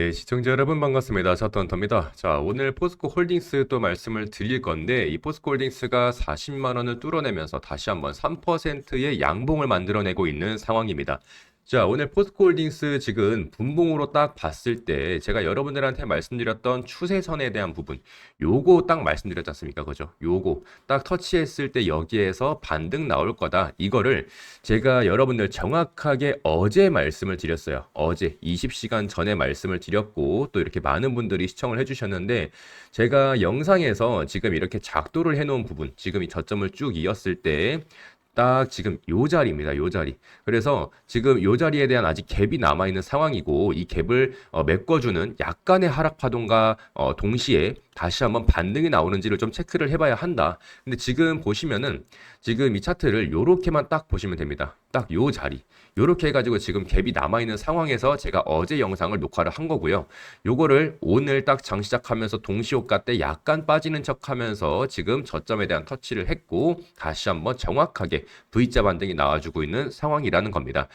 네, 시청자 여러분 반갑습니다. 차트헌터입니다. 자, 오늘 포스코 홀딩스 또 말씀을 드릴 건데 이 포스코 홀딩스가 40만 원을 뚫어내면서 다시 한번 3%의 양봉을 만들어내고 있는 상황입니다. 자, 오늘 포스코 홀딩스 지금 분봉으로 딱 봤을 때 제가 여러분들한테 말씀드렸던 추세선에 대한 부분 요거 딱 말씀드렸지 않습니까? 그죠? 요거 딱 터치했을 때 여기에서 반등 나올 거다. 이거를 제가 여러분들 정확하게 어제 말씀을 드렸어요. 어제 20시간 전에 말씀을 드렸고 또 이렇게 많은 분들이 시청을 해주셨는데 제가 영상에서 지금 이렇게 작도를 해놓은 부분 지금 이 저점을 쭉 이었을 때 딱 지금 요 자리입니다. 요 자리. 그래서 지금 요 자리에 대한 아직 갭이 남아있는 상황이고 이 갭을 메꿔주는 약간의 하락 파동과 동시에 다시 한번 반등이 나오는지를 좀 체크를 해봐야 한다. 근데 지금 보시면은 지금 이 차트를 요렇게만 딱 보시면 됩니다. 딱 요 자리. 요렇게 해가지고 지금 갭이 남아있는 상황에서 제가 어제 영상을 녹화를 한 거고요. 요거를 오늘 딱 장 시작하면서 동시효과 때 약간 빠지는 척 하면서 지금 저점에 대한 터치를 했고 다시 한번 정확하게 V자 반등이 나와주고 있는 상황이라는 겁니다.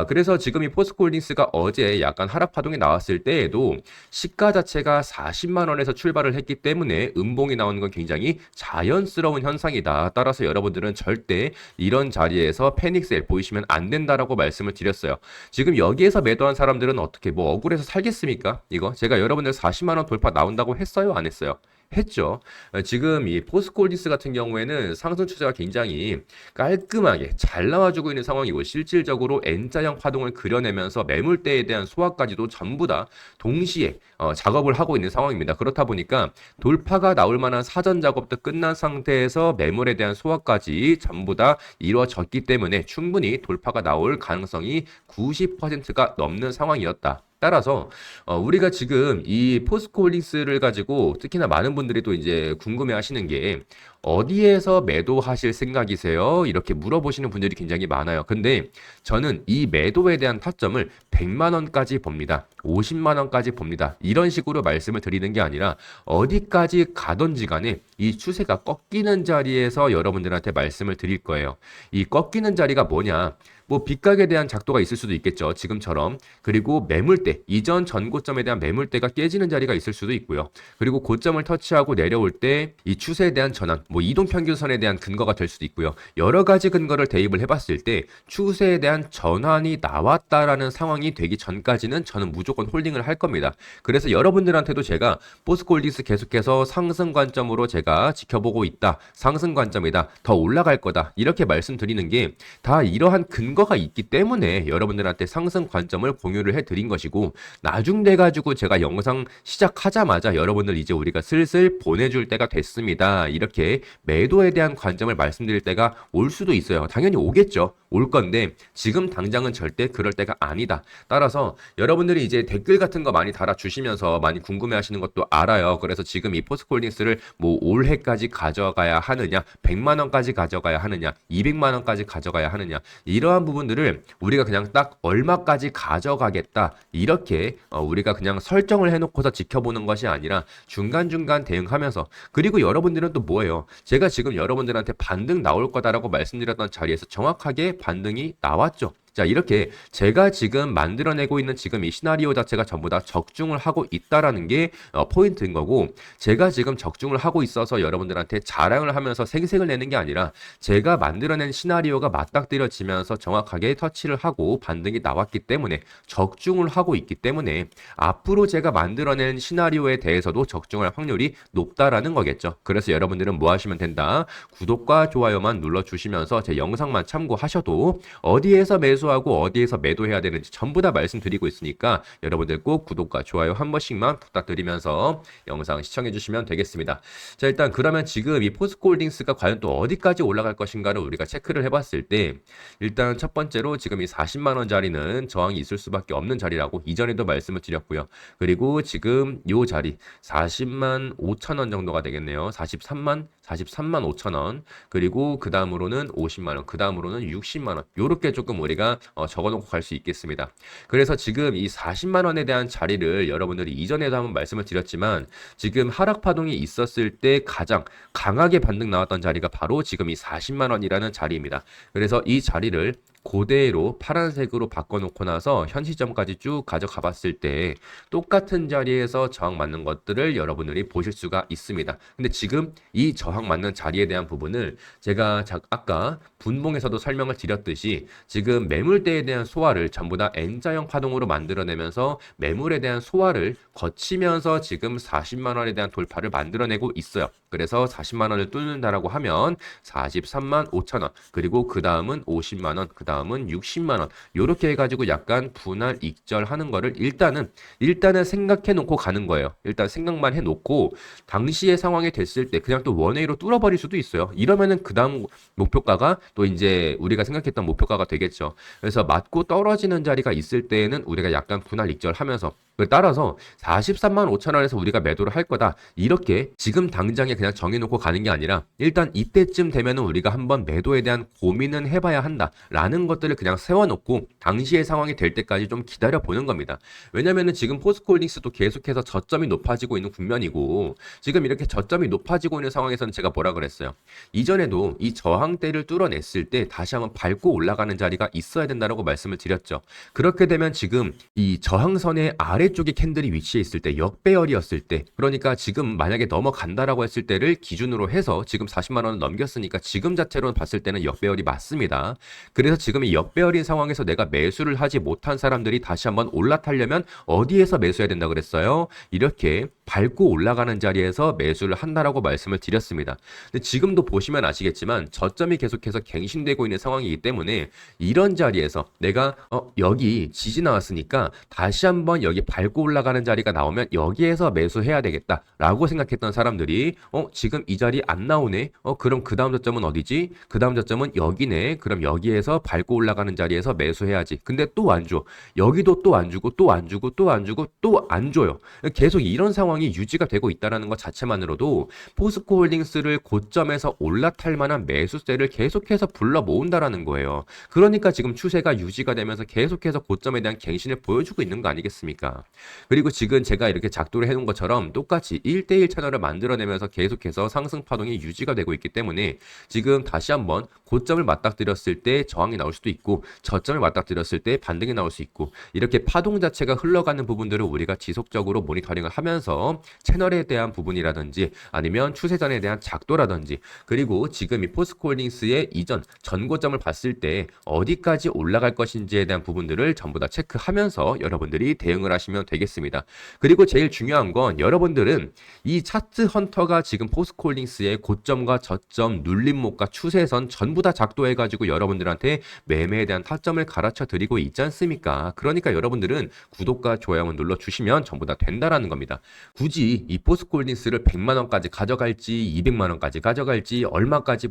그래서 지금 이 포스코홀딩스가 어제 약간 하락 파동이 나왔을 때에도 시가 자체가 40만 원에서 출발을 했기 때문에 음봉이 나오는 건 굉장히 자연스러운 현상이다. 따라서 여러분들은 절대 이런 자리에서 패닉셀 보이시면 안 된다라고 말씀을 드렸어요. 지금 여기에서 매도한 사람들은 어떻게 뭐 억울해서 살겠습니까? 이거 제가 여러분들 40만 원 돌파 나온다고 했어요? 안 했어요? 했죠. 지금 이 포스코홀딩스 같은 경우에는 상승 추세가 굉장히 깔끔하게 잘 나와주고 있는 상황이고 실질적으로 N자형 파동을 그려내면서 매물대에 대한 소화까지도 전부 다 동시에 작업을 하고 있는 상황입니다. 그렇다 보니까 돌파가 나올 만한 사전 작업도 끝난 상태에서 매물에 대한 소화까지 전부 다 이루어졌기 때문에 충분히 돌파가 나올 가능성이 90%가 넘는 상황이었다. 따라서 우리가 지금 이 포스코홀딩스를 가지고 특히나 많은 분들이 또 이제 궁금해 하시는 게 어디에서 매도하실 생각이세요? 이렇게 물어보시는 분들이 굉장히 많아요. 근데 저는 이 매도에 대한 타점을 100만 원까지 봅니다. 50만 원까지 봅니다. 이런 식으로 말씀을 드리는 게 아니라 어디까지 가든지 간에 이 추세가 꺾이는 자리에서 여러분들한테 말씀을 드릴 거예요. 이 꺾이는 자리가 뭐냐? 뭐 빗각에 대한 작도가 있을 수도 있겠죠. 지금처럼. 그리고 매물대, 이전 전고점에 대한 매물대가 깨지는 자리가 있을 수도 있고요. 그리고 고점을 터치하고 내려올 때 이 추세에 대한 전환, 뭐 이동평균선에 대한 근거가 될 수도 있고요. 여러 가지 근거를 대입을 해봤을 때 추세에 대한 전환이 나왔다라는 상황이 되기 전까지는 저는 무조건 홀딩을 할 겁니다. 그래서 여러분들한테도 제가 포스코홀딩스 계속해서 상승 관점으로 제가 지켜보고 있다. 상승 관점이다. 더 올라갈 거다. 이렇게 말씀드리는 게 다 이러한 근거가 있기 때문에 여러분들한테 상승 관점을 공유를 해드린 것이고 나중 돼가지고 제가 영상 시작하자마자 여러분들 이제 우리가 슬슬 보내줄 때가 됐습니다. 이렇게 매도에 대한 관점을 말씀드릴 때가 올 수도 있어요. 당연히 오겠죠. 올 건데 지금 당장은 절대 그럴 때가 아니다. 따라서 여러분들이 이제 댓글 같은 거 많이 달아주시면서 많이 궁금해 하시는 것도 알아요. 그래서 지금 이 포스코홀딩스를 뭐 올해까지 가져가야 하느냐, 100만 원까지 가져가야 하느냐, 200만 원까지 가져가야 하느냐, 이러한 부분들을 우리가 그냥 딱 얼마까지 가져가겠다 이렇게 우리가 그냥 설정을 해놓고서 지켜보는 것이 아니라 중간중간 대응하면서, 그리고 여러분들은 또 뭐예요? 제가 지금 여러분들한테 반등 나올 거다라고 말씀드렸던 자리에서 정확하게 반등이 나왔죠. 자, 이렇게 제가 지금 만들어내고 있는 지금 이 시나리오 자체가 전부 다 적중을 하고 있다라는 게 포인트인 거고, 제가 지금 적중을 하고 있어서 여러분들한테 자랑을 하면서 생색을 내는 게 아니라 제가 만들어낸 시나리오가 맞닥뜨려지면서 정확하게 터치를 하고 반등이 나왔기 때문에 적중을 하고 있기 때문에 앞으로 제가 만들어낸 시나리오에 대해서도 적중할 확률이 높다라는 거겠죠. 그래서 여러분들은 뭐 하시면 된다? 구독과 좋아요만 눌러주시면서 제 영상만 참고하셔도 어디에서 매수하고 어디에서 매도해야 되는지 전부 다 말씀드리고 있으니까 여러분들 꼭 구독과 좋아요 한 번씩만 부탁드리면서 영상 시청해 주시면 되겠습니다. 자, 일단 그러면 지금 이 포스코홀딩스가 과연 또 어디까지 올라갈 것인가를 우리가 체크를 해봤을 때 일단 첫 번째로 지금 이 40만 원짜리는 저항이 있을 수밖에 없는 자리라고 이전에도 말씀을 드렸고요. 그리고 지금 요 자리 40만 5천 원 정도가 되겠네요. 43만 5천 원. 그리고 그 다음으로는 50만 원, 그 다음으로는 60만 원. 요렇게 조금 우리가 적어놓고 갈 수 있겠습니다. 그래서 지금 이 40만 원에 대한 자리를 여러분들이 이전에도 한번 말씀을 드렸지만 지금 하락 파동이 있었을 때 가장 강하게 반등 나왔던 자리가 바로 지금 이 40만 원이라는 자리입니다. 그래서 이 자리를 그대로 파란색으로 바꿔놓고 나서 현 시점까지 쭉 가져가 봤을 때 똑같은 자리에서 저항 맞는 것들을 여러분들이 보실 수가 있습니다. 근데 지금 이 저항 맞는 자리에 대한 부분을 제가 아까 분봉에서도 설명을 드렸듯이 지금 매물대에 대한 소화를 전부 다 N자형 파동으로 만들어내면서 매물에 대한 소화를 거치면서 지금 40만 원에 대한 돌파를 만들어내고 있어요. 그래서 40만 원을 뚫는다라고 하면 43만 5천 원, 그리고 그 다음은 50만 원, 그 다음은 60만 원, 요렇게 해가지고 약간 분할 익절하는 거를 일단은 생각해 놓고 가는 거예요. 일단 생각만 해 놓고 당시의 상황이 됐을 때 그냥 또 원웨이로 뚫어버릴 수도 있어요. 이러면은 그 다음 목표가가 또 이제 우리가 생각했던 목표가가 되겠죠. 그래서 맞고 떨어지는 자리가 있을 때에는 우리가 약간 분할 익절하면서, 따라서 43만 5천 원에서 우리가 매도를 할 거다, 이렇게 지금 당장에 그냥 정해놓고 가는 게 아니라 일단 이때쯤 되면은 우리가 한번 매도에 대한 고민은 해봐야 한다라는 것들을 그냥 세워놓고 당시의 상황이 될 때까지 좀 기다려 보는 겁니다. 왜냐면은 지금 포스코홀딩스도 계속해서 저점이 높아지고 있는 국면이고, 지금 이렇게 저점이 높아지고 있는 상황에서는 제가 뭐라 그랬어요? 이전에도 이 저항대를 뚫어냈을 때 다시 한번 밟고 올라가는 자리가 있어야 된다라고 말씀을 드렸죠. 그렇게 되면 지금 이 저항선의 아래쪽에 캔들이 위치해 있을 때, 역배열이었을 때, 그러니까 지금 만약에 넘어간다라고 했을 때를 기준으로 해서 지금 40만 원을 넘겼으니까 지금 자체로 봤을 때는 역배열이 맞습니다. 그래서 지금 이 역배열인 상황에서 내가 매수를 하지 못한 사람들이 다시 한번 올라타려면 어디에서 매수해야 된다 그랬어요? 이렇게 밟고 올라가는 자리에서 매수를 한다라고 말씀을 드렸습니다. 근데 지금도 보시면 아시겠지만 저점이 계속해서 갱신되고 있는 상황이기 때문에 이런 자리에서 내가 여기 지지 나왔으니까 다시 한번 여기 밟고 올라가는 자리가 나오면 여기에서 매수해야 되겠다라고 생각했던 사람들이 지금 이 자리 안 나오네, 그럼 그 다음 저점은 어디지? 그 다음 저점은 여기네. 그럼 여기에서 밟고 올라가는 자리에서 매수해야지. 근데 또 안 줘. 여기도 또 안 주고 또 안 주고 또 안 주고 또 안 줘요. 계속 이런 상황이 유지가 되고 있다는 것 자체만으로도 포스코홀딩스를 고점에서 올라탈 만한 매수세를 계속해서 불러 모은다라는 거예요. 그러니까 지금 추세가 유지가 되면서 계속해서 고점에 대한 갱신을 보여주고 있는 거 아니겠습니까? 그리고 지금 제가 이렇게 작도를 해놓은 것처럼 똑같이 1대1 채널을 만들어내면서 계속해서 상승 파동이 유지가 되고 있기 때문에 지금 다시 한번 고점을 맞닥뜨렸을 때 저항이 나올 수도 있고, 저점을 맞닥뜨렸을 때 반등이 나올 수 있고, 이렇게 파동 자체가 흘러가는 부분들을 우리가 지속적으로 모니터링을 하면서 채널에 대한 부분이라든지 아니면 추세전에 대한 작도라든지, 그리고 지금 이 포스코홀딩스의 이전 전고점을 봤을 때 어디까지 올라갈 것인지에 대한 부분들을 전부 다 체크하면서 여러분들이 대응을 하시면 되겠습니다. 그리고 제일 중요한 건 여러분들은 이 차트 헌터가 지금 포스코홀딩스의 고점과 저점, 눌림목과 추세선 전부 다 작도해가지고 여러분들한테 매매에 대한 타점을 가르쳐 드리고 있지 않습니까? 그러니까 여러분들은 구독과 좋아요만 눌러주시면 전부 다 된다라는 겁니다. 굳이 이 포스코홀딩스를 100만 원까지 가져갈지 200만 원까지 가져갈지 얼마까지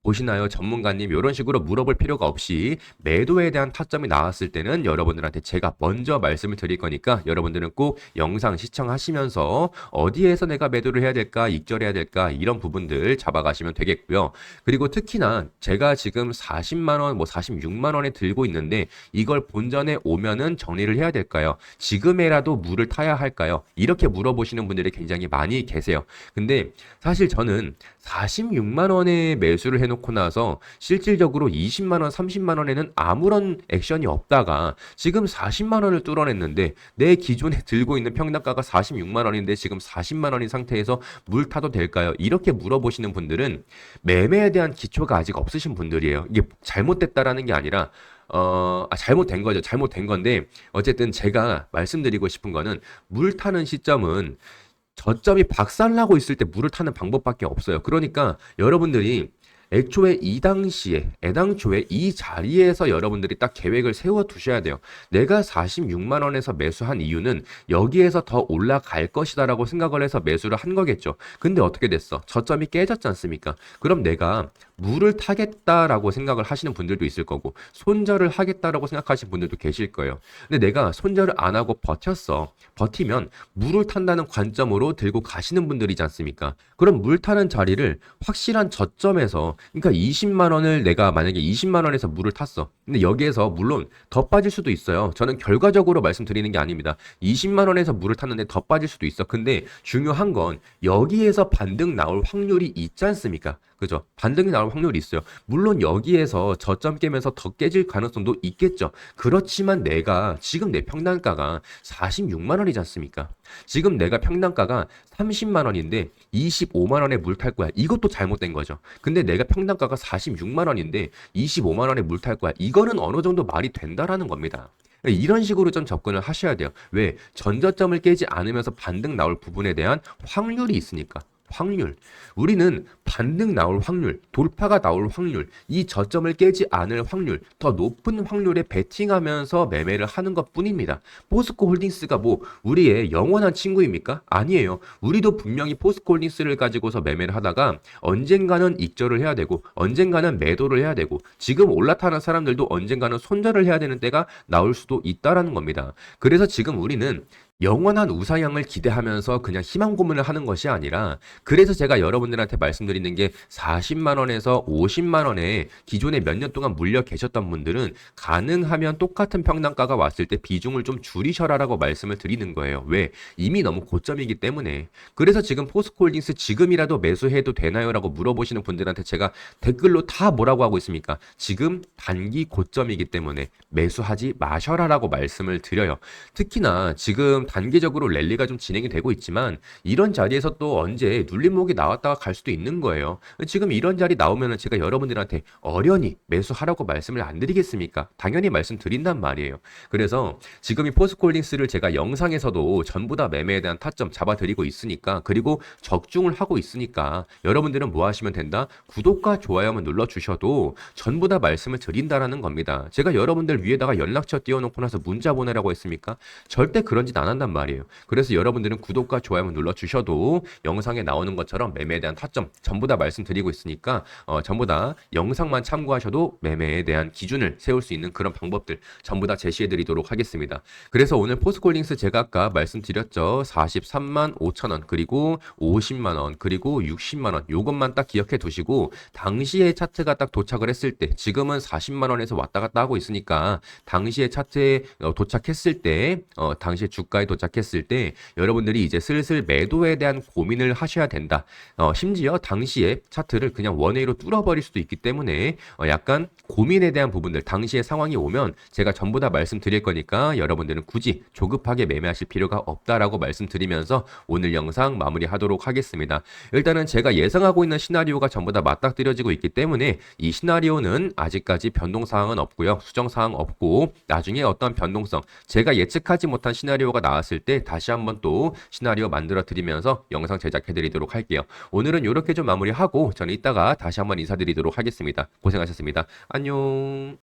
보시나요 전문가님, 이런 식으로 물어볼 필요가 없이 매도에 대한 타점이 나왔을 때는 여러분들한테 제가 먼저 말씀을 드릴 거니까 여러분들은 꼭 영상 시청하시면서 어디에서 내가 매도를 해야 될까, 익절해야 될까, 이런 부분들 잡아가시면 되겠고요. 그리고 특히나 제가 지금 40만 원, 46만 원에 들고 있는데 이걸 본전에 오면은 정리를 해야 될까요? 지금에라도 물을 타야 할까요? 이렇게 물어보시는 분들이 굉장히 많이 계세요. 근데 사실 저는 46만 원에 매수를 해놓고 나서 실질적으로 20만 원, 30만 원에는 아무런 액션이 없다가 지금 40만 원을 뚫어냈는데 내 기존에 들고 있는 평당가가 46만 원인데 지금 40만 원인 상태에서 물 타도 될까요? 이렇게 물어보시는 분들은 매매에 대한 기초가 아직 없으신 분들이에요. 이게 잘못됐다라는 게 아니라 잘못된 거죠. 잘못된 건데 어쨌든 제가 말씀드리고 싶은 거는 물 타는 시점은 저점이 박살나고 있을 때 물을 타는 방법밖에 없어요. 그러니까 여러분들이 애초에 애당초에 이 자리에서 여러분들이 딱 계획을 세워 두셔야 돼요. 내가 46만 원에서 매수한 이유는 여기에서 더 올라갈 것이다라고 생각을 해서 매수를 한 거겠죠. 근데 어떻게 됐어? 저점이 깨졌지 않습니까? 그럼 내가 물을 타겠다라고 생각을 하시는 분들도 있을 거고 손절을 하겠다라고 생각하시는 분들도 계실 거예요. 근데 내가 손절을 안 하고 버티면 물을 탄다는 관점으로 들고 가시는 분들이지 않습니까? 그럼 물 타는 자리를 확실한 저점에서, 그러니까 20만 원을 내가 만약에 20만 원에서 물을 탔어. 근데 여기에서 물론 더 빠질 수도 있어요. 저는 결과적으로 말씀드리는 게 아닙니다. 20만 원에서 물을 탔는데 더 빠질 수도 있어. 근데 중요한 건 여기에서 반등 나올 확률이 있지 않습니까? 그죠? 반등이 나올 확률이 있어요. 물론 여기에서 저점 깨면서 더 깨질 가능성도 있겠죠. 그렇지만 내가 지금 내 평단가가 46만 원이지 않습니까? 지금 내가 평단가가 30만 원인데 25만 원에 물 탈 거야. 이것도 잘못된 거죠. 근데 내가 평단가가 46만 원인데 25만 원에 물 탈 거야. 이거는 어느 정도 말이 된다라는 겁니다. 이런 식으로 좀 접근을 하셔야 돼요. 왜? 전저점을 깨지 않으면서 반등 나올 부분에 대한 확률이 있으니까. 확률. 우리는 반등 나올 확률, 돌파가 나올 확률, 이 저점을 깨지 않을 확률, 더 높은 확률에 베팅하면서 매매를 하는 것 뿐입니다. 포스코 홀딩스가 뭐 우리의 영원한 친구입니까? 아니에요. 우리도 분명히 포스코 홀딩스를 가지고서 매매를 하다가 언젠가는 익절을 해야 되고 언젠가는 매도를 해야 되고 지금 올라타는 사람들도 언젠가는 손절을 해야 되는 때가 나올 수도 있다라는 겁니다. 그래서 지금 우리는 영원한 우상향을 기대하면서 그냥 희망 고문을 하는 것이 아니라 그래서 제가 여러분들한테 말씀드리는 게 40만 원에서 50만 원에 기존에 몇 년 동안 물려 계셨던 분들은 가능하면 똑같은 평단가가 왔을 때 비중을 좀 줄이셔라라고 말씀을 드리는 거예요. 왜? 이미 너무 고점이기 때문에. 그래서 지금 포스코홀딩스 지금이라도 매수해도 되나요?라고 물어보시는 분들한테 제가 댓글로 다 뭐라고 하고 있습니까? 지금 단기 고점이기 때문에 매수하지 마셔라라고 말씀을 드려요. 특히나 지금 단기적으로 랠리가 좀 진행이 되고 있지만 이런 자리에서 또 언제 눌림목이 나왔다가 갈 수도 있는 거예요. 지금 이런 자리 나오면은 제가 여러분들한테 어련히 매수하라고 말씀을 안 드리겠습니까? 당연히 말씀드린단 말이에요. 그래서 지금 이 포스코홀딩스를 제가 영상에서도 전부 다 매매에 대한 타점 잡아드리고 있으니까 그리고 적중을 하고 있으니까 여러분들은 뭐 하시면 된다? 구독과 좋아요만 눌러주셔도 전부 다 말씀을 드린다라는 겁니다. 제가 여러분들 위에다가 연락처 띄워놓고 나서 문자 보내라고 했습니까? 절대 그런 짓 안 한단 말이에요. 그래서 여러분들은 구독과 좋아요만 눌러주셔도 영상에 나오는 것처럼 매매에 대한 타점 전부 다 말씀드리고 있으니까 전부 다 영상만 참고하셔도 매매에 대한 기준을 세울 수 있는 그런 방법들 전부 다 제시해드리도록 하겠습니다. 그래서 오늘 포스코홀딩스 제가 아까 말씀드렸죠. 43만 5천 원 그리고 50만 원 그리고 60만 원 요것만 딱 기억해 두시고 당시에 차트가 딱 도착을 했을 때 지금은 40만 원에서 왔다 갔다 하고 있으니까 당시에 차트에 도착했을 때 당시에 주가에 도착했을 때 여러분들이 이제 슬슬 매도에 대한 고민을 하셔야 된다. 심지어 당시에 차트를 그냥 원웨이로 뚫어버릴 수도 있기 때문에 약간 고민에 대한 부분들 당시에 상황이 오면 제가 전부 다 말씀드릴 거니까 여러분들은 굳이 조급하게 매매하실 필요가 없다라고 말씀드리면서 오늘 영상 마무리하도록 하겠습니다. 일단은 제가 예상하고 있는 시나리오가 전부 다 맞닥뜨려지고 있기 때문에 이 시나리오는 아직까지 변동사항은 없고요. 수정사항 없고 나중에 어떤 변동성 제가 예측하지 못한 시나리오가 나왔을 때 다시 한번 또 시나리오 만들어 드리면서 영상 제작해 드리도록 할게요. 오늘은 이렇게 좀 마무리하고 저는 이따가 다시 한번 인사드리도록 하겠습니다. 고생하셨습니다. 안녕.